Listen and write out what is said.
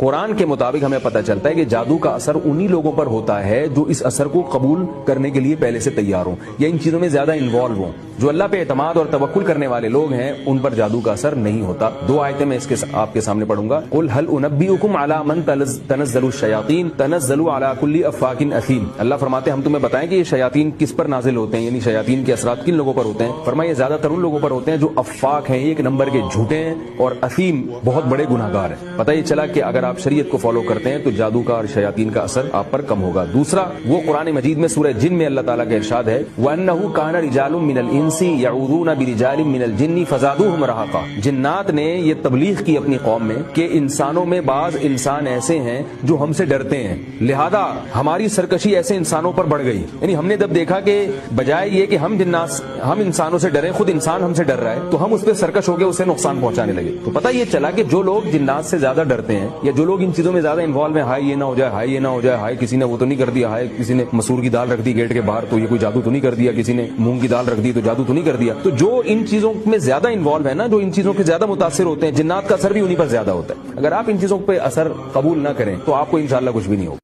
قرآن کے مطابق ہمیں پتہ چلتا ہے کہ جادو کا اثر انہی لوگوں پر ہوتا ہے جو اس اثر کو قبول کرنے کے لیے پہلے سے تیار ہوں یا ان چیزوں میں زیادہ انوالو ہوں. جو اللہ پہ اعتماد اور توکل کرنے والے لوگ ہیں ان پر جادو کا اثر نہیں ہوتا. 2 آیتیں میں اس کے آپ کے سامنے پڑھوں گا. قل هل انبئکم علی من تنزل الشیاطین تنزل علی کل افاک اثیم. اللہ فرماتے ہیں ہم تمہیں بتائیں کہ یہ شیاطین کس پر نازل ہوتے ہیں, یعنی شیاطین کے اثرات کن لوگوں پر ہوتے ہیں. فرمایا یہ زیادہ تر ان لوگوں پر ہوتے ہیں جو افاک ہیں, 1 نمبر کے جھوٹے ہیں, اور اثیم بہت بڑے گناہگار ہیں. پتہ یہ چلا کہ اگر آپ شریعت کو فالو کرتے ہیں تو جادو کا اور شیاطین کا اثر آپ پر کم ہوگا. دوسرا, وہ قرآن مجید میں سورہ جن میں اللہ تعالیٰ کا ارشاد ہے وَأَنَّهُ كَانَ رِجَالٌ مِّنَ الْإِنسِ يَعُوذُونَ بِرِجَالٍ مِّنَ الْجِنِّ فَزَادُوهُمْ رَهَقًا. جنات نے یہ تبلیغ کی اپنی قوم میں کہ انسانوں میں بعض انسان ایسے ہیں جو ہم سے ڈرتے ہیں, لہذا ہماری سرکشی ایسے انسانوں پر بڑھ گئی. یعنی ہم نے جب دیکھا کہ بجائے یہ کہ ہم انسانوں سے ڈریں, خود انسان ہم سے ڈر رہا ہے, تو ہم اس پہ سرکش ہو کے اسے نقصان پہنچانے لگے. تو پتہ یہ چلا کہ جو لوگ جنات سے زیادہ ڈرتے ہیں یا جو لوگ ان چیزوں میں زیادہ انوالو ہیں, ہائے یہ نہ ہو جائے, ہائے یہ نہ ہو جائے, ہائے کسی نے وہ تو نہیں کر دیا, ہائے کسی نے مسور کی دال رکھ دی گیٹ کے باہر تو یہ کوئی جادو تو نہیں کر دیا, کسی نے مونگ کی دال رکھ دی تو جادو تو نہیں کر دیا. تو جو ان چیزوں میں زیادہ انوالو ہے نا, جو ان چیزوں کے زیادہ متاثر ہوتے ہیں, جنات کا اثر بھی انہی پر زیادہ ہوتا ہے. اگر آپ ان چیزوں پہ اثر قبول نہ کریں تو آپ کو انشاءاللہ کچھ بھی نہیں ہوگا.